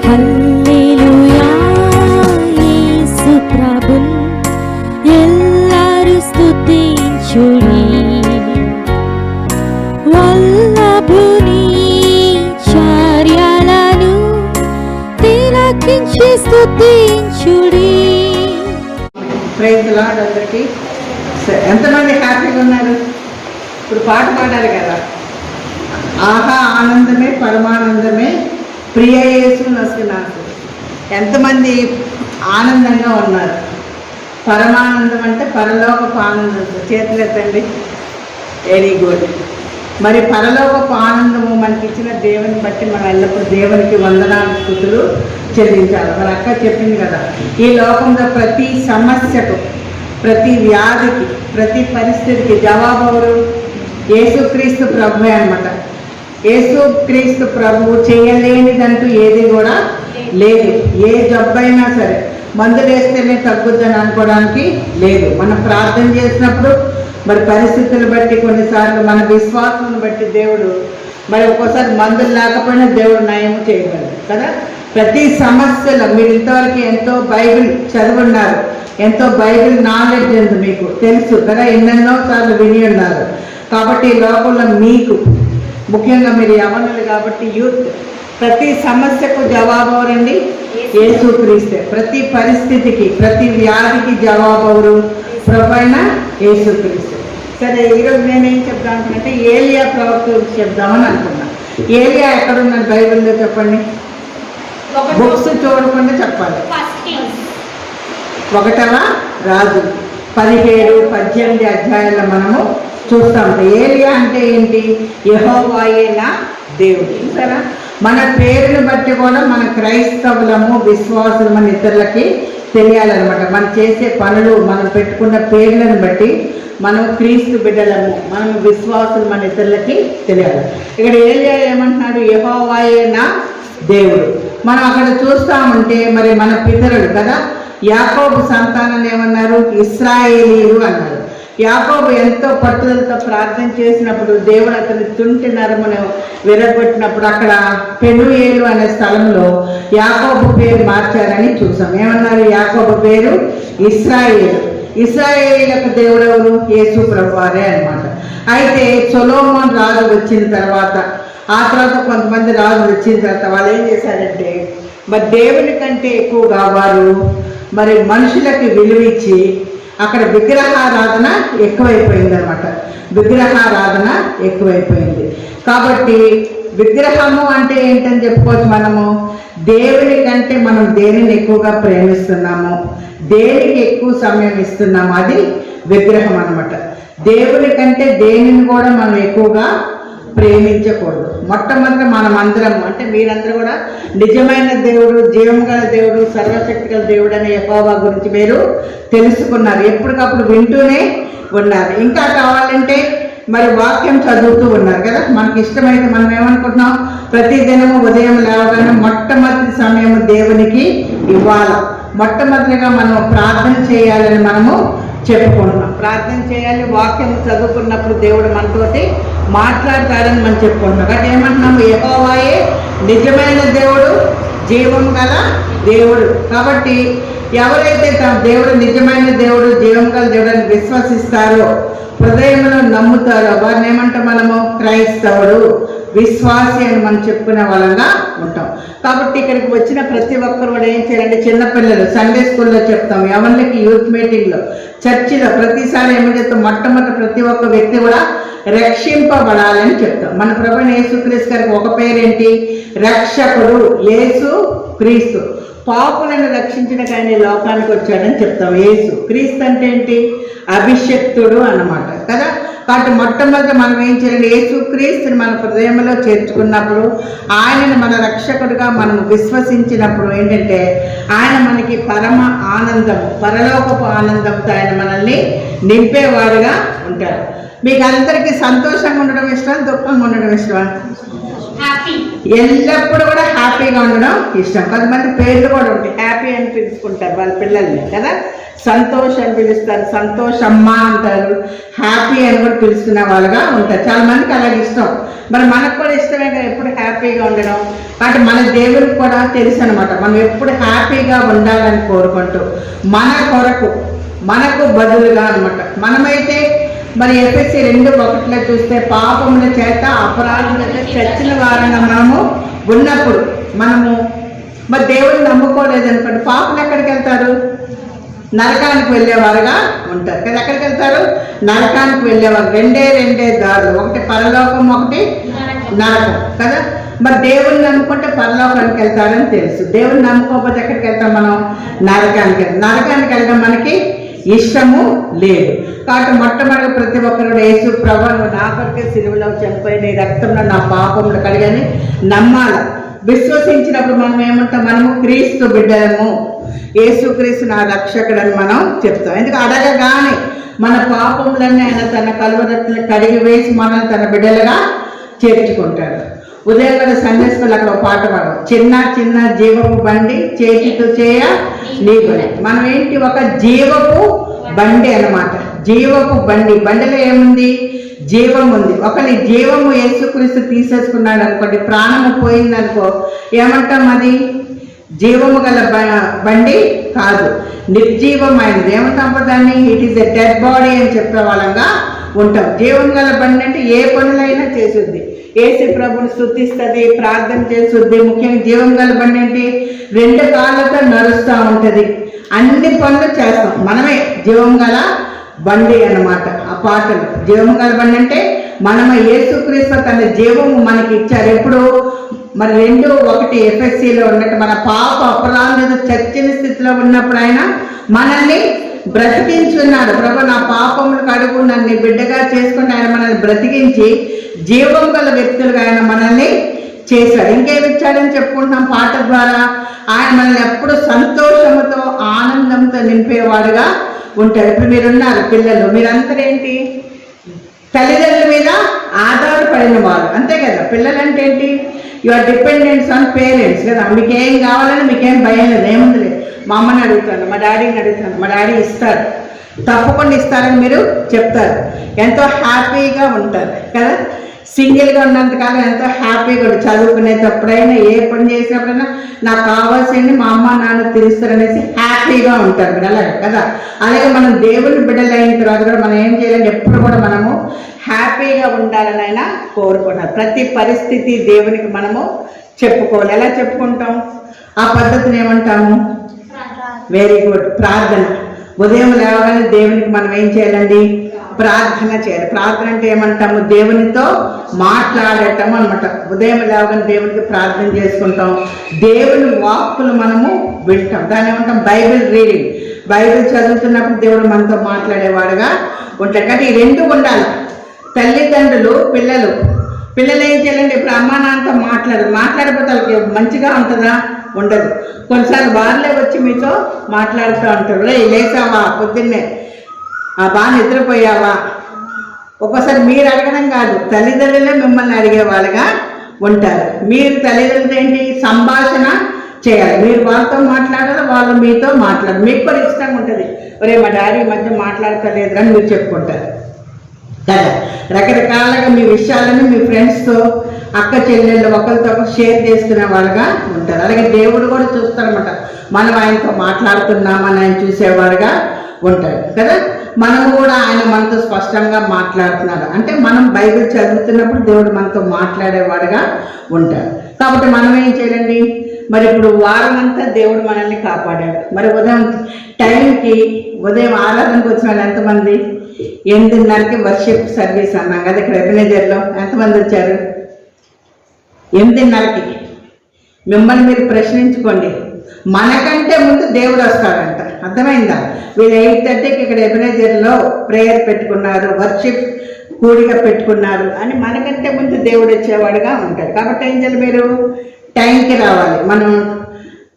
హల్లెలూయా యేసు ప్రభున్ ఎల్లరూ స్తుతించుడి. వల్లభుని చర్యలను తిలకించి స్తుతించుడి. ప్రైజ్ ది లార్డ్ అందరికీ. ఎంతమంది హ్యాపీగా ఉన్నారు? ఇప్పుడు పాట పాడారు కదా, ఆహా ఆనందమే పరమానందమే ప్రియ యేసు నాకు. ఎంతమంది ఆనందంగా ఉన్నారు? పరమానందం అంటే పరలోకపు ఆనందం. చేతులు ఎత్తండి. Very good. మరి పరలోకపు ఆనందము మనకి ఇచ్చిన దేవుని బట్టి మనం ఎల్లప్పుడూ దేవునికి వందనాలు స్తుతులు చెల్లించాలి. మరి అక్క చెప్పింది కదా, ఈ లోకంలో ప్రతి సమస్యకు, ప్రతి వ్యాధికి, ప్రతి పరిస్థితికి జవాబు ఎవరు? యేసుక్రీస్తు ప్రభువే అన్నమాట. యేసుక్రీస్తు ప్రభువు చేయలేనిదంటూ ఏది కూడా లేదు. ఏ జబ్బైనా సరే మందులు వేస్తేనే తగ్గుద్దని అనుకోవడానికి లేదు. మనం ప్రార్థన చేసినప్పుడు మరి పరిస్థితులు బట్టి, కొన్నిసార్లు మన విశ్వాసం బట్టి దేవుడు మరి ఒక్కోసారి మందులు లేకపోయినా దేవుడు నయం చేయగలరు కదా. ప్రతి సమస్యలో మీరు ఇంతవరకు ఎంతో బైబిల్ చదువున్నారు, ఎంతో బైబిల్ నాలెడ్జ్ ఉంది, మీకు తెలుసు కదా, ఎన్నెన్నో సార్లు విని ఉన్నారు. కాబట్టి ఈ లోకంలో మీకు ముఖ్యంగా మీరు యవనులు కాబట్టి యూత్, ప్రతి సమస్యకు జవాబు ఎవరండి? యేసుక్రీస్తే. ప్రతి పరిస్థితికి, ప్రతి వ్యాధికి జవాబు ఎవరు? ప్రభువైన యేసుక్రీస్తే. సరే, ఈరోజు నేనేం చెప్దాం అనుకుంటే ఏలియా ప్రవక్త గురించి చెప్దామని అనుకున్నా. ఏలియా ఎక్కడున్నాడు బైబిల్లో చెప్పండి. బుక్స్ చూడకుండా చెప్పాలి. 1వ రాజు 17-18 అధ్యాయాల్లో మనము చూస్తాం. ఏలియా అంటే ఏంటి? యెహోవాయే నా దేవుడు. సరే, మన పేరుని బట్టి కూడా మన క్రైస్తవులము, విశ్వాసులు మన ఇతరులకి తెలియాలన్నమాట. మనం చేసే పనులు, మనం పెట్టుకున్న పేర్లను బట్టి మనం క్రీస్తు బిడ్డలము, మనం విశ్వాసులు మన ఇతరులకి తెలియాలి. ఇక్కడ ఏలియా ఏమంటున్నాడు? యెహోవాయే నా దేవుడు. మనం అక్కడ చూస్తామంటే మరి మన పితరులు కదా, యాకోబు సంతానాన్ని ఏమన్నారు? ఇశ్రాయేలీయులు అన్నారు. యాకోబు ఎంతో పట్టుదలతో ప్రార్థన చేసినప్పుడు దేవుడు అతని తుంటి నరమును విరగొట్టినప్పుడు అక్కడ పెనుయేలు అనే స్థలంలో యాకోబు పేరు మార్చారని చూసాం. ఏమన్నారు? యాకోబు పేరు ఇశ్రాయేలు. ఇశ్రాయేలీయులకు దేవుడు ఎవరు? యేసు ప్రభువారే అన్నమాట. అయితే సొలొమోను రాజు వచ్చిన తర్వాత, ఆ తర్వాత కొంతమంది రాజులు వచ్చిన తర్వాత వాళ్ళు ఏం చేశారంటే మరి దేవుని కంటే ఎక్కువగా వారు మరి మనుషులకి విలువ ఇచ్చి అక్కడ విగ్రహారాధన ఎక్కువైపోయింది అనమాట. విగ్రహారాధన ఎక్కువైపోయింది. కాబట్టి విగ్రహము అంటే ఏంటని చెప్పుకోవచ్చు మనము. దేవుని కంటే మనం దేనిని ఎక్కువగా ప్రేమిస్తున్నాము, దేనికి ఎక్కువ సమయం ఇస్తున్నాము, అది విగ్రహం అనమాట. దేవుని కంటే దేనిని కూడా మనం ఎక్కువగా ప్రేమించకూడదు. మొట్టమొదటి మనం అందరం, అంటే మీరందరూ కూడా నిజమైన దేవుడు, జీవం గల దేవుడు, సర్వశక్తి గల దేవుడు అనే యెహోవా గురించి మీరు తెలుసుకున్నారు, ఎప్పటికప్పుడు వింటూనే ఉన్నారు. ఇంకా కావాలంటే మరి వాక్యం చదువుతూ ఉన్నారు కదా. మనకి ఇష్టమైతే మనం ఏమనుకుంటున్నాం? ప్రతి దినము ఉదయం లేవగానే మొట్టమొదటి సమయం దేవునికి ఇవ్వాలి. మొట్టమొదటిగా మనం ప్రార్థన చేయాలని మనము చెప్పుకుంటున్నాం. ప్రార్థన చేయాలి, వాక్యం చదువుకున్నప్పుడు దేవుడు మనతోటి మాట్లాడతాడని మనం చెప్పుకుంటున్నాం. కాబట్టి ఏమంటున్నాము? యెహోవాయే నిజమైన దేవుడు, జీవం గల దేవుడు. కాబట్టి ఎవరైతే తమ దేవుడు నిజమైన దేవుడు, జీవం గల దేవుడు అని విశ్వసిస్తారో, హృదయంలో నమ్ముతారో వారిని ఏమంటాం మనము? క్రైస్తవుడు, విశ్వాసి అని మనం చెప్పుకునే వాళ్ళగా ఉంటాం. కాబట్టి ఇక్కడికి వచ్చిన ప్రతి ఒక్కరు కూడా ఏం చేయాలంటే, చిన్నపిల్లలు సండే స్కూల్లో చెప్తాం, ఎవరికి యూత్ మీటింగ్లో, చర్చిలో ప్రతిసారి ఏమని చెప్తాం? మొట్టమొదటి ప్రతి ఒక్క వ్యక్తి కూడా రక్షింపబడాలని చెప్తాం. మన ప్రభువైన యేసుక్రీస్తు గారికి ఒక పేరేంటి? రక్షకుడు, యేసు క్రీస్తు. పాపులను రక్షించడానికి ఆయన లోకానికి వచ్చాడని చెప్తాం. యేసు క్రీస్తు అంటే ఏంటి? అభిషక్తుడు అన్నమాట కదా. కాబట్టి మొట్టమొదటి మనం ఏం చేయాలి? యేసుక్రీస్తుని మన హృదయంలో చేర్చుకున్నప్పుడు, ఆయనను మన రక్షకుడిగా మనం విశ్వసించినప్పుడు ఏంటంటే ఆయన మనకి పరమ ఆనందము, పరలోకపు ఆనందంతో ఆయన మనల్ని నింపేవాడుగా ఉంటారు. మీకు అందరికీ సంతోషంగా ఉండడం ఇష్టం, దుఃఖంగా ఉండడం ఇష్టమా? హ్యాపీ. ఎల్లప్పుడూ కూడా హ్యాపీగా ఉండడం ఇష్టం. కొంతమంది పేర్లు కూడా ఉంటాయి, హ్యాపీ అని పిలుచుకుంటారు వాళ్ళ పిల్లల్ని కదా. సంతోష్ అని పిలుస్తారు, సంతోష్ అమ్మ అంటారు, హ్యాపీ అని కూడా పిలుచుకునే వాళ్ళుగా ఉంటారు. చాలా మందికి అలాగే ఇష్టం. మరి మనకు కూడా ఇష్టమే కదా ఎప్పుడు హ్యాపీగా ఉండడం. కాబట్టి మన దేవుడికి కూడా తెలుసు అనమాట, మనం ఎప్పుడు హ్యాపీగా ఉండాలని కోరుకుంటూ మన కొరకు మనకు బదులుగా అనమాట. మనమైతే మరి ఎఫ్ఎస్సి 2:1 చూస్తే పాపముల చేత అపరాధులతో చచ్చిన వారన మనము ఉన్నప్పుడు మనము మరి దేవుడిని నమ్ముకోలేదు అనుకోండి, పాపలు ఎక్కడికి వెళ్తారు? నరకానికి వెళ్ళేవారుగా ఉంటారు కదా. ఎక్కడికి వెళ్తారు? నరకానికి వెళ్ళేవారు. రెండే దారులు, ఒకటి పరలోకం, ఒకటి నరకం కదా. మరి దేవుడిని నమ్ముకుంటే పరలోకానికి వెళ్తారని తెలుసు. దేవుడిని నమ్ముకోకపోతే ఎక్కడికి వెళ్తాం మనం? నరకానికి వెళ్తాం. నరకానికి వెళ్ళడం మనకి ఇష్టము లేదు. కాబట్టి మొట్టమొదటి ప్రతి ఒక్కరు యేసు ప్రభువు నా కొరకే సిలువలో చనిపోయి నీ రక్తంలో నా పాపములు కడిగని నమ్మాలి. విశ్వసించినప్పుడు మనం ఏమంటాం? మనము క్రీస్తు బిడ్డలము, యేసుక్రీస్తు నా రక్షకుడని మనం చెప్తాం. ఎందుకు అడగగానే మన పాపములన్నీ ఆయన తన కలువరత్తులు కడిగి వేసి మనల్ని తన బిడ్డలుగా చేర్చుకుంటాడు. ఉదయం కదా సండే స్కూల్ అక్కడ ఒక పాట పాడు, చిన్న చిన్న జీవపు బండి చేతితో చేయ నీకు. మనం ఏంటి? ఒక జీవపు బండి అన్నమాట. జీవపు బండి, బండిలో ఏముంది? జీవం ఉంది. ఒకరి జీవము యేసుక్రీస్తు తీసేసుకున్నాడు అనుకోండి, ప్రాణము పోయిందనుకో, ఏమంటాం? అది జీవము గల బండి కాదు, నిర్జీవమైనది. ఏమంటాం దాన్ని? It is a dead body అని చెప్పే వాళ్ళంగా ఉంటాం. జీవం గల బండి అంటే ఏ పనులైనా చేస్తుంది, యేసు ప్రభుని స్తుతిస్తుంది, ప్రార్థన చేస్తుంది. ముఖ్యంగా జీవం గల బండి అంటే 2 కాళ్ళతో నడుస్తూ ఉంటుంది, అన్ని పనులు చేస్తాం. మనమే జీవం గల బండి అన్నమాట. ఆ పాటలు జీవం గల బండి అంటే మనమే. యేసుక్రీస్తు తన జీవము మనకి ఇచ్చారు. ఎప్పుడు? మరి 2:1 ఎఫ్ఎస్సిలో ఉన్నట్టు మన పాప అపరాధులతో చచ్చిన స్థితిలో ఉన్నప్పుడు ఆయన మనల్ని బ్రతికించున్నాడు. ప్రభు నా పాపములు కడుగు, నన్ను బిడ్డగా చేసుకుని ఆయన మనల్ని బ్రతికించి జీవం గల వ్యక్తులుగా ఆయన మనల్ని చేశాడు. ఇంకేమి ఇచ్చాడని చెప్పుకుంటున్నాం పాట ద్వారా. ఆయన మనల్ని ఎప్పుడు సంతోషముతో ఆనందంతో నింపేవాడుగా ఉంటాడు. ఇప్పుడు మీరున్నారు పిల్లలు, మీరందరూ ఏంటి? తల్లిదండ్రుల మీద ఆధారపడిన వారు, అంతే కదా. పిల్లలంటే ఏంటి? You are dependents on parents కదా. మీకేం కావాలని మీకేం భయం లేదు, ఏముంది లేదు. మా అమ్మని అడుగుతాను, మా డాడీని అడుగుతాను, మా డాడీ ఇస్తారు, తప్పకుండా ఇస్తారని మీరు చెప్తారు. ఎంతో హ్యాపీగా ఉంటారు కదా. సింగిల్గా ఉన్నంతకాలం ఎంతో హ్యాపీగా ఉంటుంది. చదువుకునేటప్పుడైనా ఏ పని చేసినప్పుడైనా నాకు కావాల్సింది మా అమ్మ నాన్న తీరుస్తారనేసి హ్యాపీగా ఉంటారు మీరు, అలాగే కదా. అలాగే మనం దేవుని బిడ్డలు అయిన తర్వాత కూడా మనం ఏం చేయాలంటే ఎప్పుడు కూడా మనము హ్యాపీగా ఉండాలని అయినా కోరుకుంటాం. ప్రతి పరిస్థితి దేవునికి మనము చెప్పుకోవాలి. ఎలా చెప్పుకుంటాం? ఆ పద్ధతిని ఏమంటాము? వెరీ గుడ్, ప్రార్థన. ఉదయం లేవగానే దేవునికి మనం ఏం చేయాలండి? ప్రార్థన చేయాలి. ప్రార్థన అంటే ఏమంటాము? దేవునితో మాట్లాడటం అనమాట. ఉదయం లేవగానే దేవునికి ప్రార్థన చేసుకుంటాం, దేవుని వాక్కులు మనము వింటాం. దాన్ని ఏమంటాం? Bible reading. బైబిల్ చదువుతున్నప్పుడు దేవుడు మనతో మాట్లాడేవాడుగా ఉంటాడు. కానీ ఈ 2 ఉండాలి. తల్లిదండ్రులు పిల్లలు ఏం చేయాలంటే ఇప్పుడు అమ్మా నాన్నతో మాట్లాడిపోతే వాళ్ళకి మంచిగా ఉంటుందా? ఉండదు. కొన్నిసార్లు వాళ్ళే వచ్చి మీతో మాట్లాడుతూ ఉంటారు, రే లేచావా, పొద్దున్నే బాగా నిద్రపోయావా. ఒక్కోసారి మీరు అడగడం కాదు, తల్లిదండ్రులే మిమ్మల్ని అడిగే వాళ్ళుగా ఉంటారు. మీరు తల్లిదండ్రులు ఏంటి? సంభాషణ చేయాలి. మీరు వాళ్ళతో మాట్లాడాలి, వాళ్ళు మీతో మాట్లాడాలి. మీకు కూడా ఇష్టంగా ఉంటుంది, ఒరే మా డాడీ ఈ మధ్య మాట్లాడతలేదు అని మీరు చెప్పుకుంటారు కదా. రకరకాలుగా మీ విషయాలను మీ ఫ్రెండ్స్తో, అక్క చెల్లెళ్ళు ఒకరితో షేర్ చేసుకునే వాళ్ళుగా ఉంటారు. అలాగే దేవుడు కూడా చూస్తారనమాట, మనం ఆయనతో మాట్లాడుతున్నామని ఆయన చూసేవాడుగా ఉంటాడు కదా. మనము కూడా ఆయన మనతో స్పష్టంగా మాట్లాడుతున్నాడు అంటే మనం బైబిల్ చదువుతున్నప్పుడు దేవుడు మనతో మాట్లాడేవాడుగా ఉంటాడు. కాబట్టి మనం ఏం చేయాలండి? మరి ఇప్పుడు వారం అంతా దేవుడు మనల్ని కాపాడాడు. మరి ఉదయం టైంకి ఉదయం ఆరాధనకు వచ్చిన వాళ్ళు ఎంతమంది? 8:30కి వర్షిప్ సర్వీస్ అన్నాం కదా ఇక్కడ ఎబినేజర్లో. ఎంతమంది వచ్చారు? 8:30కి. మిమ్మల్ని మీరు ప్రశ్నించుకోండి, మనకంటే ముందు దేవుడు వస్తాడంట. అర్థమైందా? వీళ్ళు 8:30కి ఇక్కడ ఎబినేజర్లో ప్రేయర్ పెట్టుకున్నారు, వర్షిప్ కూడిక పెట్టుకున్నారు అని మనకంటే ముందు దేవుడు వచ్చేవాడుగా ఉంటాడు. కాబట్టి ఏం చేయాలి? మీరు టైంకి రావాలి.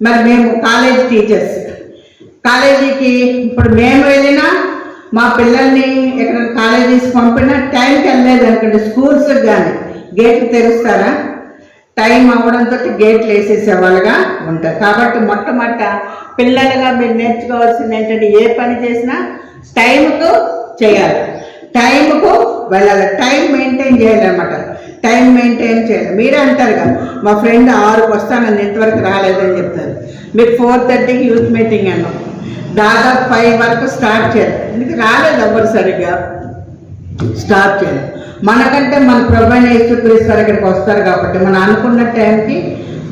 మరి మేము కాలేజ్ టీచర్స్, కాలేజీకి ఇప్పుడు మేము వెళ్ళినా మా పిల్లల్ని ఎక్కడ కాలేజీకి పంపినా టైంకి వెళ్ళలేదు అనుకోండి, స్కూల్స్కి కానీ గేట్లు తెరుస్తారా? టైం అవ్వడంతో గేట్లు వేసేసేవాళ్ళుగా ఉంటారు. కాబట్టి మొట్టమొదట పిల్లలుగా మీరు నేర్చుకోవాల్సింది ఏంటంటే ఏ పని చేసినా టైంకు చేయాలి, టైంకు వెళ్ళాలి, టైం మెయింటైన్ చేయాలన్నమాట. టైం మెయింటైన్ చేయాలి. మీరే అంటారు కదా, మా ఫ్రెండ్ 6కు వస్తానని ఇంతవరకు రాలేదని చెప్తారు. మీకు 4:30కి యూత్ మీటింగ్ అన్నాం, దాదాపు 5 వరకు స్టార్ట్ చేయాలి. ఎందుకు రాలేదు ఎవరు సరిగ్గా స్టార్ట్ చేయాలి. మనకంటే మన ప్రభువైన యేసుక్రీస్తు ఇక్కడికి వస్తారు కాబట్టి మనం అనుకున్న టైంకి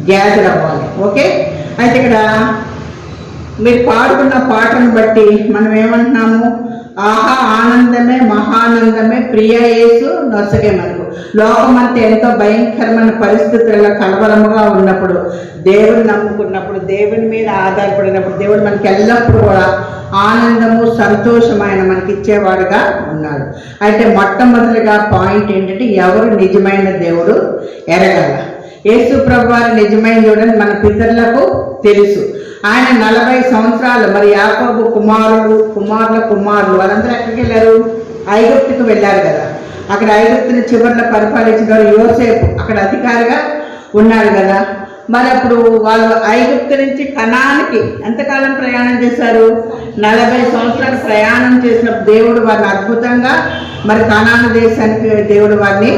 గ్యాదర్ అవ్వాలి. ఓకే, అయితే ఇక్కడ మీరు పాడుకున్న పాటను బట్టి మనం ఏమంటున్నాము, ఆహా ఆనందమే మహానందమే ప్రియ యేసు నొసగే. మనకు లోకమంతా ఎంతో భయంకరమైన పరిస్థితుల్లో కలవరముగా ఉన్నప్పుడు, దేవుని నమ్ముకున్నప్పుడు, దేవుని మీద ఆధారపడినప్పుడు దేవుడు మనకి ఎల్లప్పుడూ కూడా ఆనందము సంతోషం ఆయన మనకి ఇచ్చేవాడుగా ఉన్నాడు. అయితే మొట్టమొదటిగా పాయింట్ ఏంటంటే ఎవరు నిజమైన దేవుడు ఎరగాల. యేసు ప్రభువారు నిజమైన దేవుడని మన పితరులకు తెలుసు. ఆయన 40 సంవత్సరాలు మరి యాకోబు కుమారులు వాళ్ళందరూ ఎక్కడికి వెళ్ళారు, ఐగుప్తుకు వెళ్ళారు కదా. అక్కడ ఐగుప్తుని చివరిలో పరిపాలించిన యోసేపు అక్కడ అధికారిగా ఉన్నాడు కదా. మరి అప్పుడు వాళ్ళు ఐగుప్తు నుంచి కనానికి ఎంతకాలం ప్రయాణం చేశారు, 40 సంవత్సరాలు ప్రయాణం చేసినప్పుడు దేవుడు వారిని అద్భుతంగా మరి కనాను దేశానికి దేవుడు వారిని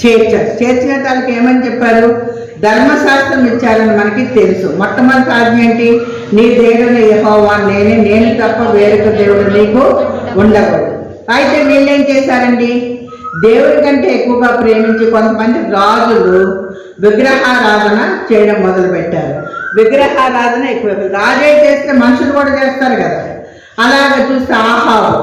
చేర్చిన వాళ్ళకి ఏమని చెప్పారు, ధర్మశాస్త్రం ఇచ్చారని మనకి తెలుసు. మొట్టమొదటి ఆజ్ఞ ఏంటి, నీ దేవుని యెహోవా నేను తప్ప వేరొక దేవుడు నీకు ఉండకూడదు. అయితే వీళ్ళేం చేశారండి, దేవుడి కంటే ఎక్కువగా ప్రేమించి కొంతమంది రాజులు విగ్రహారాధన చేయడం మొదలుపెట్టారు. విగ్రహారాధన ఎక్కువ, రాజే చేస్తే మనుషులు కూడా చేస్తారు కదా. అలాగే చూస్తే ఆహాబు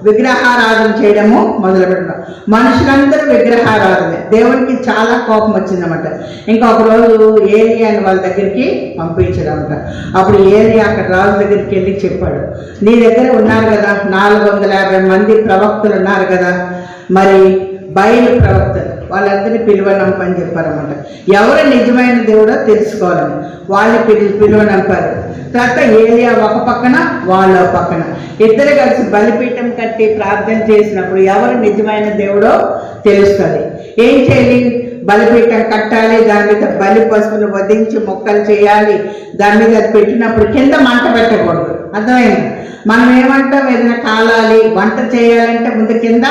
విగ్రహారాధన చేయడము మొదలుపెట్టారు. మనుషులందరూ విగ్రహారాధన, దేవునికి చాలా కోపం వచ్చిందన్నమాట. ఇంకా ఒక రోజు ఏలియాని వాళ్ళ దగ్గరికి పంపించారన్నమాట. అప్పుడు ఏలియా అక్కడ రాజు దగ్గరికి వెళ్ళి చెప్పాడు, నీ దగ్గర ఉన్నారు కదా 450 మంది ప్రవక్తలు ఉన్నారు కదా, మరి బయలు ప్రవక్తలు వాళ్ళందరినీ పిలువనంపని చెప్పారన్నమాట. ఎవరు నిజమైన దేవుడో తెలుసుకోవాలని వాళ్ళని పిలువనంపారు. తర్వాత ఏలియా ఒక పక్కన వాళ్ళు ఒక పక్కన ఇద్దరు కలిసి బలిపీఠం కట్టి ప్రార్థన చేసినప్పుడు ఎవరు నిజమైన దేవుడో తెలుస్తుంది. ఏం చేయాలి, బలిపీఠం కట్టాలి, దాని మీద బలి పశువులు వధించి మొక్కలు చేయాలి, దాని మీద అది పెట్టినప్పుడు కింద మంట పెట్టకూడదు. అర్థమైంది? మనం ఏమంటాం, ఏదైనా కాలాలి వంట చేయాలంటే ముందు కింద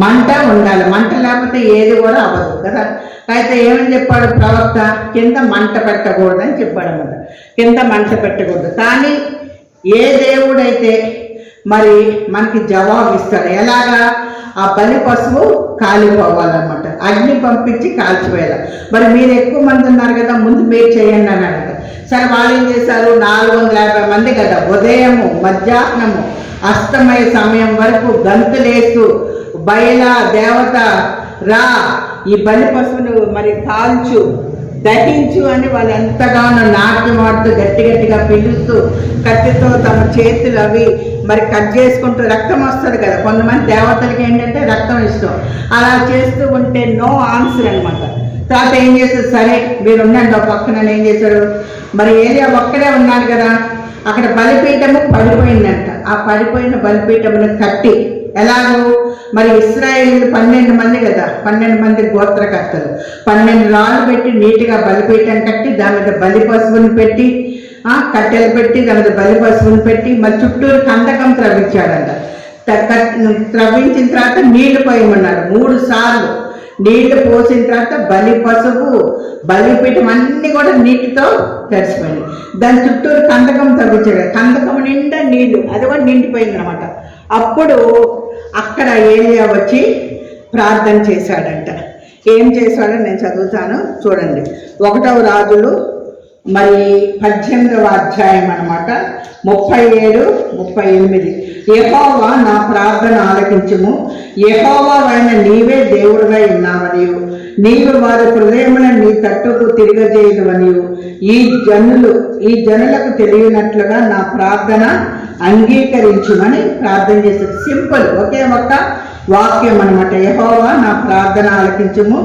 మంట ఉండాలి, మంట లేకపోతే ఏది కూడా అవ్వదు కదా. అయితే ఏమని చెప్పాడు ప్రవక్త, కింద మంట పెట్టకూడదు అని చెప్పాడు అన్నమాట. కింద మంట పెట్టకూడదు. కానీ ఏ దేవుడైతే మరి మనకి జవాబు ఇస్తాడు, ఎలాగా, ఆ బలి పశువు కాలిపోవాలన్నమాట, అగ్ని పంపించి కాల్చిపోయాలి. మరి మీరు ఎక్కువ మంది ఉన్నారు కదా, ముందు మీరు చేయండి అని అన్నాడు. సరే వాళ్ళు ఏం చేశారు, 450 మంది కదా, ఉదయము మధ్యాహ్నము అస్తమయ సమయం వరకు గంతులేస్తూ బయలా దేవత రా, ఈ బలి పశువును మరి కాల్చు దహించు అని వాళ్ళు ఎంతగానో నాట్యమాడుతూ గట్టిగా పిలుస్తూ కత్తితో తమ చేతులు అవి మరి కట్ చేసుకుంటూ, రక్తం వస్తుంది కదా, కొంతమంది దేవతలకి ఏంటంటే రక్తం ఇష్టం, అలా చేస్తూ ఉంటే నో ఆన్సర్ అనమాట. తర్వాత ఏం చేస్తారు, సరే మీరు ఉండండి ఒక పక్కన. ఏం చేశారు, మరి ఏరియా ఒక్కడే ఉన్నాడు కదా, అక్కడ బలిపీఠము పడిపోయిందంట. ఆ పడిపోయిన బలిపీఠమును కట్టి, ఎలాగో మరి ఇశ్రాయేలీయులు 12 మంది కదా, 12 మంది గోత్రకర్తలు 12 రాళ్ళు పెట్టి నీట్గా బలిపీఠం కట్టి దాని మీద బలి పశువుని పెట్టి కట్టెలు పెట్టి దాని మీద బలి పశువుని పెట్టి మరి చుట్టూరు కందకం త్రవ్వించాడంట. త్రవ్వించిన తర్వాత నీళ్లు పోయమన్నారు. 3 సార్లు నీళ్లు పోసిన తర్వాత బలి పశువు బలిపీఠం అన్ని కూడా నీటితో తడిసిపోయింది. దాని చుట్టూరు కందకం తవ్వించాడు. కందకం నిండా నీళ్లు, అది కూడా నిండిపోయింది అనమాట. అప్పుడు అక్కడ ఏలియా వచ్చి ప్రార్థన చేశాడంట. ఏం చేశాడో నేను చదువుతాను చూడండి. 1వ రాజులు మరి 18వ అధ్యాయం అనమాట, 37, 38. యెహోవా నా ప్రార్థన ఆలకించుము, యెహోవా అయిన నీవే దేవుడుగా ఉన్నావనియు, నీవు వారి హృదయములను నీ తట్టుకు తిరగజేయదువనియు, ఈ జనులకు తెలియనట్లుగా నా ప్రార్థన అంగీకరించుమని ప్రార్థన చేశాడు. సింపుల్, ఒకే ఒక్క వాక్యం అనమాట. యెహోవా నా ప్రార్థన ఆలకించుము,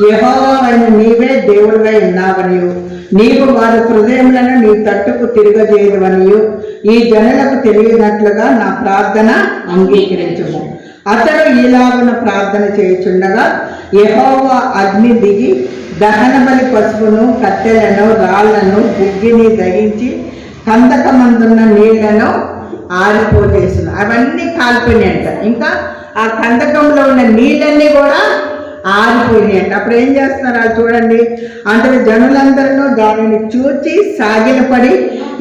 యెహోవా అయిన నీవే దేవుడుగా ఉన్నావనియు, నీవు వారి హృదయములను నీ తట్టుకు తిరగజేయదువనియు, ఈ జనులకు తెలియనట్లుగా నా ప్రార్థన అంగీకరించుము. అతడు ఈలాగున ప్రార్థన చేయుచుండగా యెహోవా అగ్ని దిగి దహన బలి పసుపును, కట్టెలను, రాళ్లను, బుగ్గిని దహించి కందకమందున్న నీళ్లను ఆరిపోజేసిన. అవన్నీ కాలిపోయినాయంట. ఇంకా ఆ కందకంలో ఉన్న నీళ్ళన్నీ కూడా ఆరిపోయినాయంట. అప్పుడు ఏం చేస్తున్నారు అది చూడండి. అంటే జనులందరూ దానిని చూచి సాగిలపడి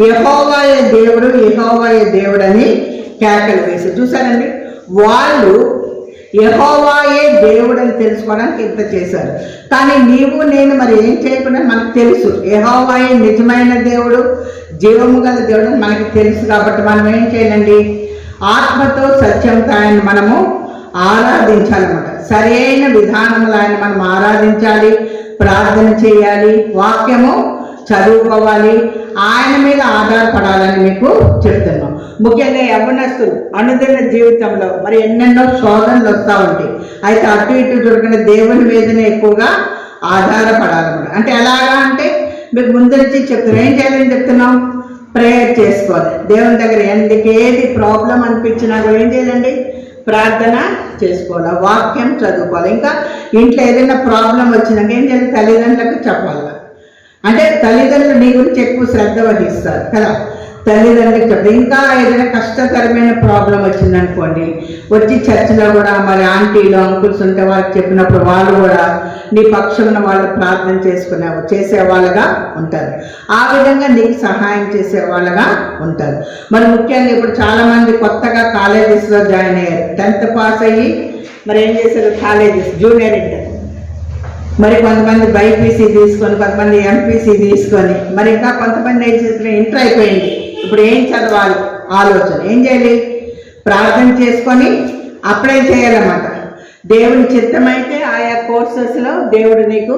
యెహోవాయే దేవుడు, యెహోవాయే దేవుడు అని కేకలు వేసి. చూసారండి, వాళ్ళు యెహోవాయే దేవుడు అని తెలుసుకోవడానికి ఇంత చేశారు. కానీ నీవు నేను మరి ఏం చేయకుండా మనకు తెలుసు యెహోవాయే నిజమైన దేవుడు, జీవము గల దేవుడు అని మనకి తెలుసు. కాబట్టి మనం ఏం చేయాలండి, ఆత్మతో సత్యంతో ఆయన మనము ఆరాధించాలన్నమాట. సరైన విధానంలో ఆయన మనం ఆరాధించాలి, ప్రార్థన చేయాలి, వాక్యము చదువుకోవాలి, ఆయన మీద ఆధారపడాలని మీకు చెప్తున్నాం. ముఖ్యంగా యవ్వనస్తులు అనుదిన జీవితంలో మరి ఎన్నెన్నో శోధనలు వస్తూ ఉంటాయి. అయితే అటు ఇటు దొరికిన దేవుని మీదనే ఎక్కువగా ఆధారపడాలన్నమాట. అంటే ఎలాగా అంటే మీకు ముందు నుంచి చెప్తున్నాం, ఏం చేయాలని చెప్తున్నాం, ప్రేయర్ చేసుకోవాలి. దేవుని దగ్గర ఏది ప్రాబ్లం అనిపించినా కూడా ఏం చేయాలండి, ప్రార్థన చేసుకోవాలి, వాక్యం చదువుకోవాలి. ఇంకా ఇంట్లో ఏదైనా ప్రాబ్లం వచ్చినాక ఏం చేయాలి, తల్లిదండ్రులకు చెప్పాలి. అంటే తల్లిదండ్రులు నీ గురించి ఎక్కువ శ్రద్ధ వహిస్తారు కదా, తల్లిదండ్రులకు చెప్పండి. ఇంకా ఏదైనా కష్టతరమైన ప్రాబ్లం వచ్చిందనుకోండి, వచ్చి చర్చిలో కూడా మరి ఆంటీలు అంకుల్స్ ఉంటే వాళ్ళకి చెప్పినప్పుడు వాళ్ళు కూడా నీ పక్షమున వాళ్ళు ప్రార్థన చేసేవాళ్ళుగా ఉంటారు. ఆ విధంగా నీకు సహాయం చేసేవాళ్ళుగా ఉంటారు. మరి ముఖ్యంగా ఇప్పుడు చాలామంది కొత్తగా కాలేజెస్లో జాయిన్ అయ్యారు. 10th పాస్ అయ్యి మరి ఏం చేశారు, కాలేజెస్ జూనియర్ ఇంటర్, మరి కొంతమంది బైపీసీ తీసుకొని, కొంతమంది ఎంపీసీ తీసుకొని, మరి ఇంకా కొంతమంది ఏం చేసిన ఇంటర్ అయిపోయింది, ఇప్పుడు ఏం చదవాలి ఆలోచన. ఏం చేయాలి, ప్రార్థన చేసుకొని అప్లై చేయాలన్నమాట. దేవుని చిత్తమైతే ఆయా కోర్సెస్లో దేవుడు నీకు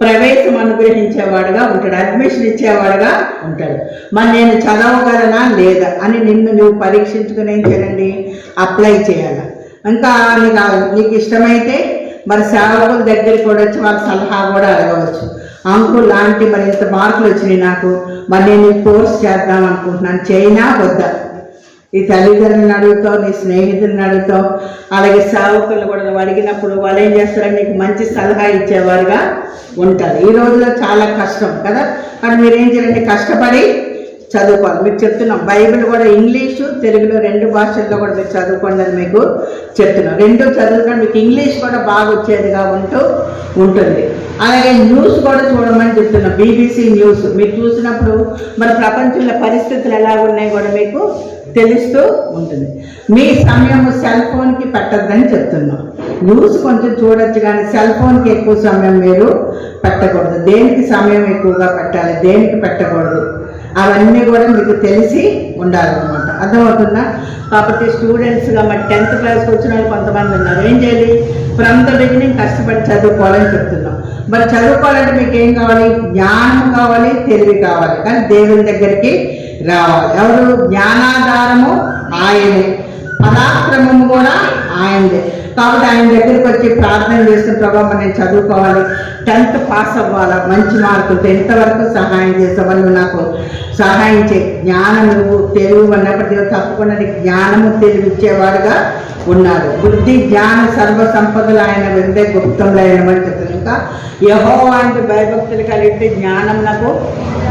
ప్రవేశం అనుగ్రహించేవాడుగా ఉంటాడు, అడ్మిషన్ ఇచ్చేవాడుగా ఉంటాడు. మరి నేను చదవగలనా లేదా అని నిన్ను నువ్వు పరీక్షించుకుని ఏం చేయాలండి, అప్లై చేయాలి. ఇంకా నీకు ఇష్టమైతే మరి సేవకుల దగ్గరికి కూడా వచ్చి వాళ్ళ సలహా కూడా అడగవచ్చు. అంకుల్ లాంటి మరి ఇంత మార్కులు వచ్చినాయి నాకు, మరి నేను కోర్స్ చేద్దాం అనుకుంటున్నాను, చేయనా వద్దా? ఈ తల్లిదండ్రులను అడుగుతావు, నీ స్నేహితులను అడుగుతావు, అలాగే సేవకులను కూడా నువ్వు అడిగినప్పుడు వాళ్ళు ఏం చేస్తారని నీకు మంచి సలహా ఇచ్చేవారుగా ఉంటారు. ఈ రోజులో చాలా కష్టం కదా, కానీ మీరేం చేయాలంటే కష్టపడి చదువుకోవాలి. మీకు చెప్తున్నాం, బైబిల్ కూడా ఇంగ్లీషు తెలుగులో 2 భాషల్లో కూడా మీరు చదువుకోండి అని మీకు చెప్తున్నాం. 2 చదువుకోండి, మీకు ఇంగ్లీష్ కూడా బాగా వచ్చేదిగా ఉంటుంది. అలాగే న్యూస్ కూడా చూడమని చెప్తున్నాం. BBC న్యూస్ మీరు చూసినప్పుడు మరి ప్రపంచంలో పరిస్థితులు ఎలా ఉన్నాయి కూడా మీకు తెలుస్తూ ఉంటుంది. మీ సమయం సెల్ ఫోన్కి పెట్టద్దని చెప్తున్నాం. న్యూస్ కొంచెం చూడొచ్చు కానీ సెల్ ఫోన్కి ఎక్కువ సమయం మీరు పెట్టకూడదు. దేనికి సమయం ఎక్కువగా పెట్టాలి, దేనికి పెట్టకూడదు, అవన్నీ కూడా మీకు తెలిసి ఉండాలన్నమాట. అర్థమవుతుందా? కాబట్టి స్టూడెంట్స్గా మరి 10th క్లాస్కి వచ్చిన వాళ్ళు కొంతమంది ఉన్నారు. ఏం చేయాలి, ఫ్రమ్ ద బిగినింగ్ కష్టపడి చదువుకోవాలని చెప్తున్నాం. మరి చదువుకోవాలంటే మీకు ఏం కావాలి, జ్ఞానం కావాలి, తెలివి కావాలి. కానీ దేవుని దగ్గరికి రావాలి. ఎవరు? జ్ఞానాధారము ఆయనే, పరాక్రమము కూడా ఆయనదే. కాబట్టి ఆయన దగ్గరికి వచ్చి ప్రార్థన చేస్తున్న ప్రభావం నేను చదువుకోవాలి, 10th పాస్ అవ్వాలా, మంచి మార్కులతో ఎంతవరకు సహాయం చేసావని నువ్వు నాకు సహాయం చేయి. జ్ఞానం నువ్వు తెలివి అన్నప్పటికీ తప్పకుండా నీకు జ్ఞానము తెలివి ఇచ్చేవాడుగా ఉన్నాడు. బుద్ధి జ్ఞాన సర్వ సంపదలు ఆయన వెందే గుప్తంలో అయినమని చెప్తాను. ఇంకా యెహోవా అంటే భయభక్తులు కలిగితే జ్ఞానం నాకు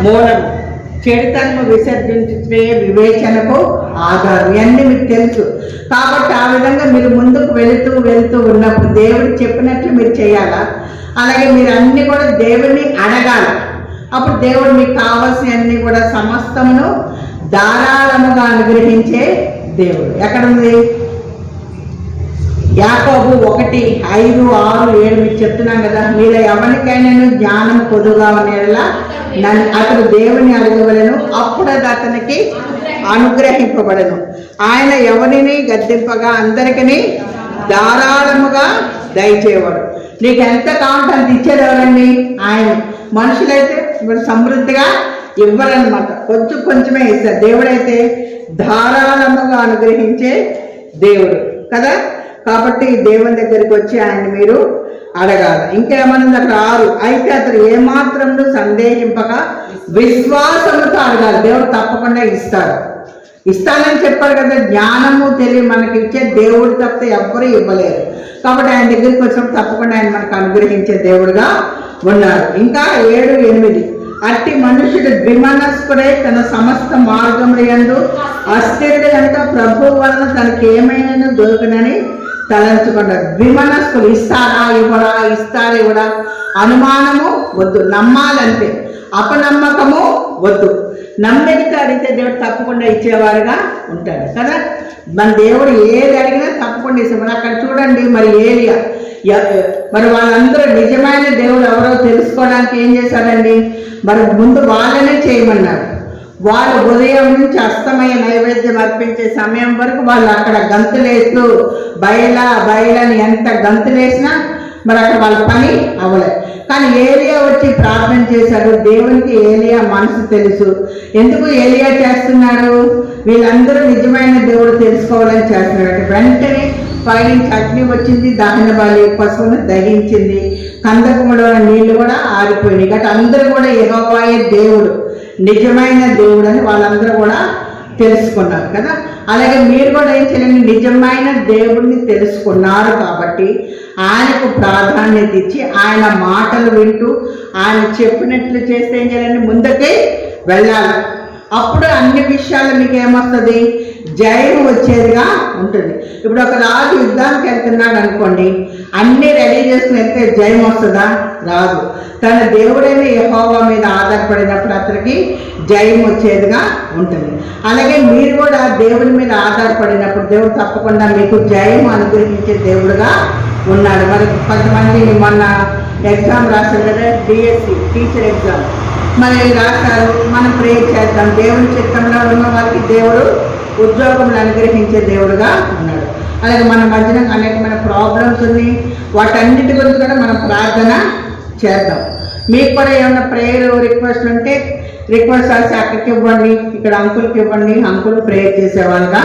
మూలం, చెడుతనము విసర్జించే వివేచనకు ఆధారం. ఇవన్నీ మీకు తెలుసు. కాబట్టి ఆ విధంగా మీరు ముందుకు వెళుతూ ఉన్నప్పుడు దేవుడు చెప్పినట్లు మీరు చేయాలా. అలాగే మీరు అన్నీ కూడా దేవుడిని అడగాలి. అప్పుడు దేవుడు మీకు కావాల్సినవన్నీ కూడా సమస్తమును ధారాళముగా అనుగ్రహించే దేవుడు. ఎక్కడుంది? యాకోబు 1:5, 6, 7 మీకు చెప్తున్నాం కదా, మీలో ఎవరికైనా జ్ఞానం పొదుగా ఉండేలా అతడు దేవుని అడగవలను, అప్పుడు అది అతనికి అనుగ్రహింపబడను. ఆయన ఎవరిని గద్దింపగా అందరికీ ధారాళముగా దయచేవాడు. నీకు ఎంత కావాలంటే అంత ఇచ్చేది ఎవరండి? ఆయన. మనుషులైతే ఇప్పుడు సమృద్ధిగా ఇవ్వరనమాట, కొంచెమే ఇస్తారు. దేవుడైతే ధారాళముగా అనుగ్రహించే దేవుడు కదా. కాబట్టి దేవుని దగ్గరికి వచ్చి ఆయన మీరు అడగాలి. ఇంకేమన్నా అక్కడ 6, అయితే అతడు ఏమాత్రం సందేహింపక విశ్వాసంతో అడగాలి. దేవుడు తప్పకుండా ఇస్తాడు. ఇస్తానని చెప్పారు కదా. జ్ఞానము తెలివి మనకి ఇచ్చే దేవుడు తప్పితే ఎవ్వరూ ఇవ్వలేరు. కాబట్టి ఆయన దగ్గరికి వచ్చినప్పుడు తప్పకుండా ఆయన మనకు అనుగ్రహించే దేవుడుగా ఉన్నాడు. ఇంకా 7, 8 అట్టి మనుషుడు ద్విమనస్కుడై తన సమస్త మార్గముల యందు అస్థిరుడు కనుక ప్రభు వలన తనకి ఏమైనా దొరకనని తలంచుకున్నాడు. ద్విమనస్కులు, ఇస్తారా ఇవ్వడా అనుమానము వద్దు, నమ్మాలంటే. అపనమ్మకము వద్దు. నమ్మితే అడిగితే దేవుడు తప్పకుండా ఇచ్చేవారుగా ఉంటాడు కదా. మన దేవుడు ఏది అడిగినా తప్పకుండా ఇస్తాం. మరి అక్కడ చూడండి, మరి ఏలియా, మరి వాళ్ళందరూ నిజమైన దేవుడు ఎవరో తెలుసుకోవడానికి ఏం చేశారండి, మరి ముందు వాళ్ళనే చేయమన్నాడు. వాళ్ళు ఉదయం నుంచి అస్తమయ నైవేద్యం అర్పించే సమయం వరకు వాళ్ళు అక్కడ గంతులేస్తూ బయలని ఎంత గంతులేసినా మరి అక్కడ వాళ్ళ పని అవ్వలేదు. కానీ ఏలియా వచ్చి ప్రార్థన చేశాడు. దేవునికి ఏలియా మనసు తెలుసు. ఎందుకు ఏలియా చేస్తున్నాడు, వీళ్ళందరూ నిజమైన దేవుడు తెలుసుకోవాలని చేస్తున్నాడు. వెంటనే పైనుంచి అగ్ని వచ్చింది, దహన బలి పశువును దహించింది, కందకములో నీళ్లు కూడా ఆరిపోయినాయి. కాబట్టి అందరూ కూడా యెహోవాయే దేవుడు, నిజమైన దేవుడు అని వాళ్ళందరూ కూడా తెలుసుకున్నారు కదా. అలాగే మీరు కూడా ఏం చేయాలండి, నిజమైన దేవుడిని తెలుసుకున్నారు కాబట్టి ఆయనకు ప్రాధాన్యత ఇచ్చి ఆయన మాటలు వింటూ ఆయన చెప్పినట్లు చేస్తే ఏం చేయాలండి, ముందుకే వెళ్ళాలి. అప్పుడు అన్ని విషయాలు మీకు ఏమొస్తుంది, జయం వచ్చేదిగా ఉంటుంది. ఇప్పుడు ఒక రాజు యుద్ధానికి వెళ్తున్నాడు అనుకోండి, అన్నీ రెడీ చేసుకుని వెళ్తే జయం వస్తుందా, రాదు. తన దేవుడైన యెహోవా మీద ఆధారపడినప్పుడు అతనికి జయం వచ్చేదిగా ఉంటుంది. అలాగే మీరు కూడా దేవుడి మీద ఆధారపడినప్పుడు దేవుడు తప్పకుండా మీకు జయం అనుగ్రహించే దేవుడుగా ఉన్నాడు. మరి కొంతమంది మొన్న ఎగ్జామ్ రాశారు కదా, డిఎస్సి టీచర్ ఎగ్జామ్ మరి రాశారు. మనం ప్రేయర్ చేద్దాం, దేవుని చిత్తంలో ఉన్న వారికి దేవుడు ఉద్యోగంలో అనుగ్రహించే దేవుడుగా ఉన్నాడు. అలాగే మన మధ్యన అనేకమైన ప్రాబ్లమ్స్ ఉన్నాయి, వాటన్నిటి గురించి కూడా మనం ప్రార్థన చేద్దాం. మీకు కూడా ఏమైనా ప్రేయర్ రిక్వెస్ట్ ఉంటే రిక్వెస్ట్ రాసి అక్కడికి ఇవ్వండి, ఇక్కడ అంకుల్కి ఇవ్వండి, అంకుల్ ప్రేయర్ చేసేవాళ్ళుగా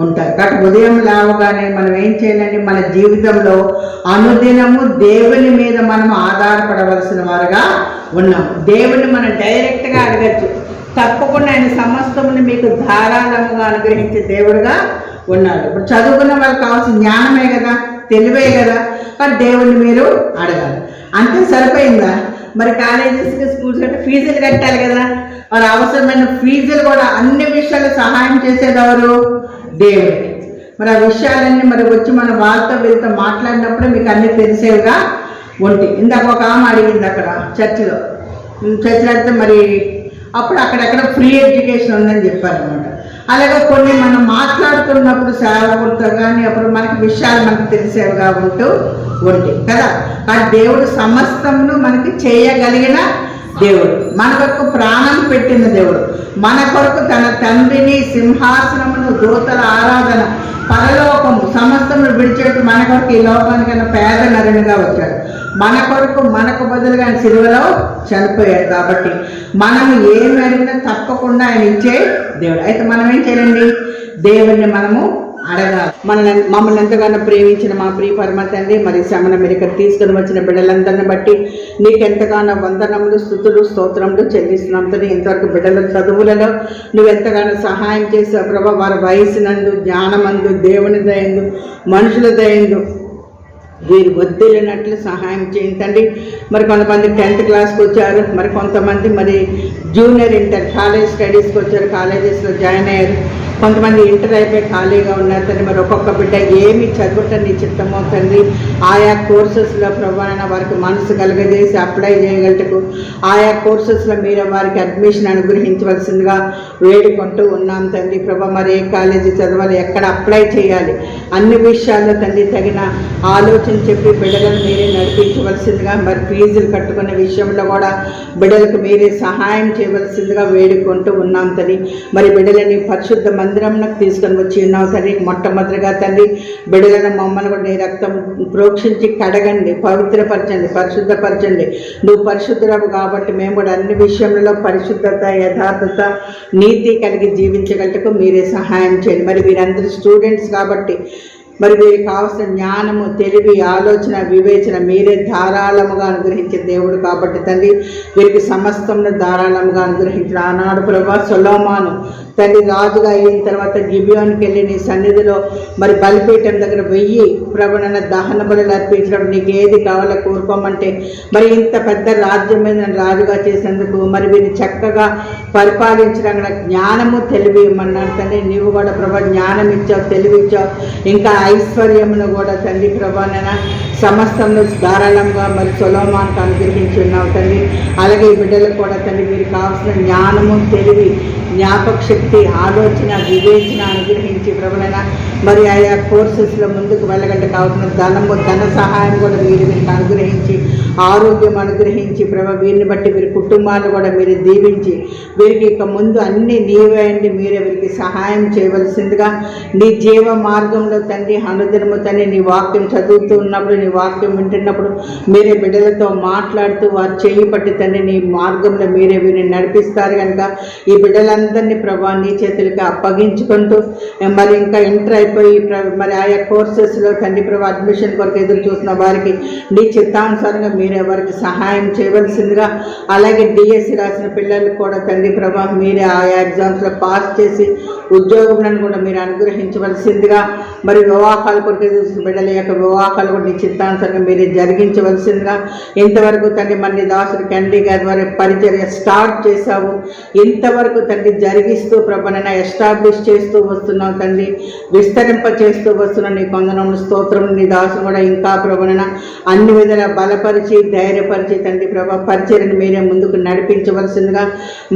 ఉంటారు. కాబట్టి ఉదయం లేవగానే మనం ఏం చేయాలండి, మన జీవితంలో అనుదినము దేవుని మీద మనం ఆధారపడవలసిన వారుగా ఉన్నాం. దేవుని మనం డైరెక్ట్గా అడగచ్చు, తప్పకుండా ఆయన సమస్తముని మీకు ధారాళముగా అనుగ్రహించే దేవుడుగా ఉన్నాడు. ఇప్పుడు చదువుకున్న వాళ్ళకి కావాల్సిన జ్ఞానమే కదా, తెలివే కదా, మరి దేవుణ్ణి మీరు అడగాలి. అంతే సరిపోయిందా? మరి కాలేజెస్కి స్కూల్స్ అంటే ఫీజులు కట్టాలి కదా, మరి అవసరమైన ఫీజులు కూడా అన్ని విషయాలు సహాయం చేసేది ఎవరు, దేవుడికి. మరి ఆ విషయాలన్నీ మరి వచ్చి మన వాళ్ళతో వీళ్ళతో మాట్లాడినప్పుడే మీకు అన్నీ తెలిసేవిగా ఉంటాయి. ఇందాక ఒక ఆమె అడిగింది అక్కడ చర్చిలో అయితే మరి అప్పుడు అక్కడెక్కడ ఫ్రీ ఎడ్యుకేషన్ ఉందని చెప్పారనమాట. అలాగే కొన్ని మనం మాట్లాడుతున్నప్పుడు సేవకులతో కానీ అప్పుడు మనకి విషయాలు మనకు తెలిసేవిగా ఉంటూ ఉంటాయి కదా. ఆ దేవుడు సమస్తమును మనకి చేయగలిగిన దేవుడు, మన కొరకు ప్రాణం పెట్టిన దేవుడు, మన కొరకు తన తండ్రిని, సింహాసనమును, దూతల ఆరాధన, పరలోకము సమస్తము విడిచేట్టు మన కొరకు ఈ లోకానికన్నా పేద నరునిగా వచ్చాడు. మన కొరకు మనకు బదులుగా ఆయన సిలువలో చనిపోయాడు. కాబట్టి మనం ఏమి అడిగినా తప్పకుండా ఆయన ఇచ్చే దేవుడు. అయితే మనం ఏం చేయాలండి, దేవుణ్ణి మనము అడగాలి. మమ్మల్ని ఎంతగానో ప్రేమించిన మా ప్రియ పరమ తండ్రి, మరి శ్రమణ మీరు ఇక్కడ తీసుకుని వచ్చిన బిడ్డలందరిని బట్టి నీకెంతగానో వందనములు, స్తుతులు, స్తోత్రములు చెల్లిస్తున్నాం తండ్రి. ఇంతవరకు బిడ్డల చదువులలో నువ్వు ఎంతగానో సహాయం చేసావు ప్రభా. వారి వయసునందు, జ్ఞానమందు, దేవుని దయందు, మనుషుల దయందు వీరు వద్దిల్లినట్లు సహాయం చేయండి. మరి కొంతమంది 10th క్లాస్కి వచ్చారు, మరి కొంతమంది మరి జూనియర్ ఇంటర్ కాలేజ్ స్టడీస్కి వచ్చారు, కాలేజెస్లో జాయిన్ అయ్యారు. కొంతమంది ఇంటర్ అయిపోయి ఖాళీగా ఉన్నారు తండ్రి. మరి ఒక్కొక్క బిడ్డ ఏమి చదువుటని నీ చిత్తమో తండ్రి, ఆయా కోర్సెస్లో ప్రభావం వారికి మనసు కలగజేసి అప్లై చేయగలటకు ఆయా కోర్సెస్లో మీరు వారికి అడ్మిషన్ అనుగ్రహించవలసిందిగా వేడుకుంటూ ఉన్నాం తండ్రి. ప్రభా మరి ఏ కాలేజీ చదవాలి, ఎక్కడ అప్లై చేయాలి, అన్ని విషయాల్లో తండ్రి తగిన ఆలోచన చెప్పి బిడ్డలను మీరే నడిపించవలసిందిగా, మరి ఫీజులు కట్టుకునే విషయంలో కూడా బిడ్డలకు మీరే సహాయం చేయవలసిందిగా వేడుకుంటూ ఉన్నాం తండ్రి. మరి బిడ్డలని పరిశుద్ధ మందిరంలోకి తీసుకొని వచ్చి ఉన్నావు తండ్రి. మొట్టమొదటిగా తండ్రి బిడ్డలను మమ్మల్ని కూడా నీ రక్తం ప్రోక్షించి కడగండి, పవిత్రపరచండి, పరిశుద్ధపరచండి. నువ్వు పరిశుద్ధురావు కాబట్టి మేము కూడా అన్ని విషయంలో పరిశుద్ధత, యథార్థత, నీతి కలిగి జీవించగలటకు మీరే సహాయం చేయండి. మరి వీరందరూ స్టూడెంట్స్ కాబట్టి మరి వీరికి కావాల్సిన జ్ఞానము, తెలివి, ఆలోచన, వివేచన మీరే ధారాళముగా అనుగ్రహించే దేవుడు కాబట్టి తండ్రి వీరికి సమస్తమును ధారాళముగా అనుగ్రహించిన ఆనాడు ప్రభా సొలొమోను తండ్రి రాజుగా అయిన తర్వాత గిబియోనికి వెళ్ళి నీ సన్నిధిలో మరి బలిపీఠం దగ్గర వెయ్యి ప్రభునన్న దహన బలులు అర్పించినప్పుడు నీకు ఏది కావాలో కోరుకోమంటే మరి ఇంత పెద్ద రాజ్యం మీద నన్ను రాజుగా చేసేందుకు మరి వీరిని చక్కగా పరిపాలించడానికి జ్ఞానము, తెలివి ఇమ్మన్నాడు తండ్రి. నీవు కూడా ప్రభా జ్ఞానం ఇచ్చావు, తెలివి ఇచ్చావు, ఇంకా ఐశ్వర్యమును కూడా తండ్రి ప్రభానైనా సమస్తంలో ధారాళంగా మరి సొలొమోనుకు అనుగ్రహించి ఉన్నావు తండ్రి. అలాగే ఈ బిడ్డలకు కూడా తండ్రి మీరు కావాల్సిన జ్ఞానము, తెలివి, జ్ఞాపక శక్తి, ఆలోచన, వివేచన అనుగ్రహించి ప్రభునైనా మరి ఆయా కోర్సెస్లో ముందుకు వెళ్ళగంటే కావాల్సిన ధన సహాయం కూడా వీరికి అనుగ్రహించి, ఆరోగ్యం అనుగ్రహించి ప్రభు వీరిని బట్టి వీరి కుటుంబాలు కూడా మీరు దీవించి వీరికి ఇక ముందు అన్ని నీవే అండి మీరే వీరికి సహాయం చేయవలసిందిగా నీ జీవ మార్గంలో తండ్రి అనుదినము తండ్రి నీ వాక్యం చదువుతూ ఉన్నప్పుడు, నీ వాక్యం వింటున్నప్పుడు మీరే బిడ్డలతో మాట్లాడుతూ వారు చేయి పట్టి తండ్రి నీ మార్గంలో మీరే వీరిని నడిపిస్తారు కనుక ఈ బిడ్డలందరినీ ప్రభా నీ చేతులకి అప్పగించుకుంటూ మరి ఇంకా ఎంటర్ అయిపోయి మరి ఆయా కోర్సెస్లో తండ్రి ప్రభా అడ్మిషన్ కొరకు ఎదురు చూసిన వారికి నీ చిత్తానుసారంగా మీరే వారికి సహాయం చేయవలసిందిగా, అలాగే డిఎస్సి రాసిన పిల్లలకు కూడా తండ్రి ప్రభా మీరే ఆయా ఎగ్జామ్స్లో పాస్ చేసి ఉద్యోగములను కూడా మీరు అనుగ్రహించవలసిందిగా, మరి వివాహాల కొరకు ఎదురు చూసిన బిడ్డల యొక్క వివాహాలు కూడా నీ చిత్తానుసారంగా మీరే జరిగించవలసిందిగా, ఇంతవరకు తండ్రి మరి దాసుడు కెండీ గారి ద్వారా పరిచర్య స్టార్ట్ చేశావు, ఇంతవరకు తండ్రి జరిగిస్తూ ప్రభనైనా ఎస్టాబ్లిష్ చేస్తూ వస్తున్నావు తండ్రి, విస్తరింప చేస్తూ వస్తున్నావు. నీ కొందనము స్తోత్రం. నీ దాసును కూడా ఇంకా ప్రభనైనా అన్ని విధాలా బలపరిచి ధైర్యపరిచి తండ్రి ప్రభా పరిచర్యను మీరే ముందుకు నడిపించవలసిందిగా,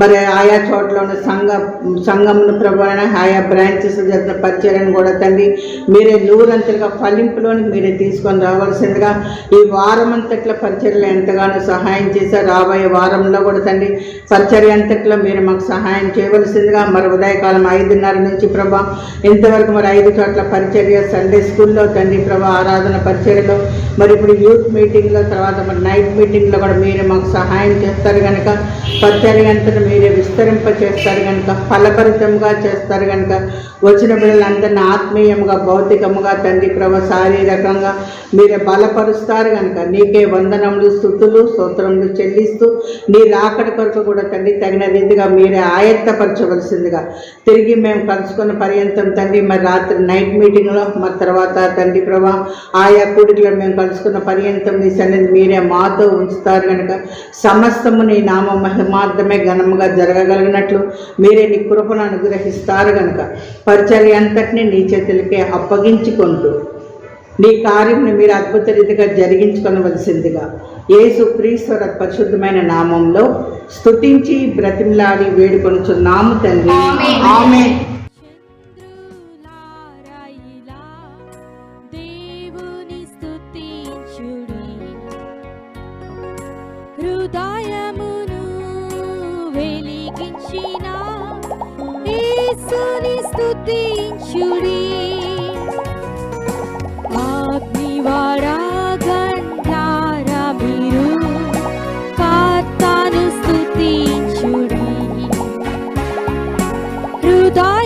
మరి ఆయా చోట్ల ఉన్న సంఘమును ప్రభాన ఆయా బ్రాంచెస్ జరిగిన పరిచర్యను కూడా తండ్రి మీరే నూరంతలుగా ఫలింపులోనికి మీరే తీసుకొని రావాల్సిందిగా, ఈ వారం అంతట్ల పరిచర్యలు ఎంతగానో సహాయం చేశారు, రాబోయే వారంలో కూడా తండ్రి పరిచర్య అంతట్లో మీరు మాకు సహాయం చేయవలసిందిగా, మరి ఉదయకాలం 5:30 నుంచి ప్రభా ఇంతవరకు మరి 5 చోట్ల పరిచర్య, సండే స్కూల్లో తండ్రి ప్రభా ఆరాధన పరిచర్యలో, మరి ఇప్పుడు యూత్ మీటింగ్లో, తర్వాత మరి నైట్ మీటింగ్లో కూడా మీరే మాకు సహాయం చేస్తారు కనుక పరిచర్య అంతా మీరే విస్తరింప చేస్తారు కనుక ఫలభరితంగా చేస్తారు కనుక వచ్చిన బిడ్డలందరినీ ఆత్మీయంగా, భౌతికముగా తండ్రి ప్రభా శారీరకంగా మీరే బలపరుస్తారు కనుక నీకే వందనములు, స్తుతులు, స్తోత్రములు చెల్లిస్తూ నీ రాకడ కొరకు కూడా తండ్రి తగిన రీతిగా మీరే ఆయత్తపరచవలసిందిగా, తిరిగి మేము కలుసుకున్న పర్యంతం తండ్రి మరి రాత్రి నైట్ మీటింగ్లో మరి తర్వాత తండ్రి ప్రభా ఆయా కూడికలో మేము కలుసుకున్న పర్యంతం నీ సన్నిధి మీరే మాతో ఉంచుతారు కనుక సమస్తము నీ నామ మహిమార్థమే ఘనముగా జరగగలిగినట్లు మీరే నీ కృపను అనుగ్రహిస్తారు కనుక పరిచర్య అంతటినీ నీ చేతులకే అప్పగించుకుంటూ నీ కార్యంని మీరు అద్భుత రీతిగా జరిగించుకొనవలసిందిగా యేసు క్రీస్తు పరిశుద్ధమైన నామంలో స్తుతించి బ్రతిమలాడి వేడుకొనుచున్నాము తండ్రి. ఆమేన్. దేవుని స్తుతించుడి, హృదయమును వెలిగించిన యేసుని స్తుతించుడి. అగ్నివారా గంధారా మీరు కర్తను స్తుతించుడి, హృదయ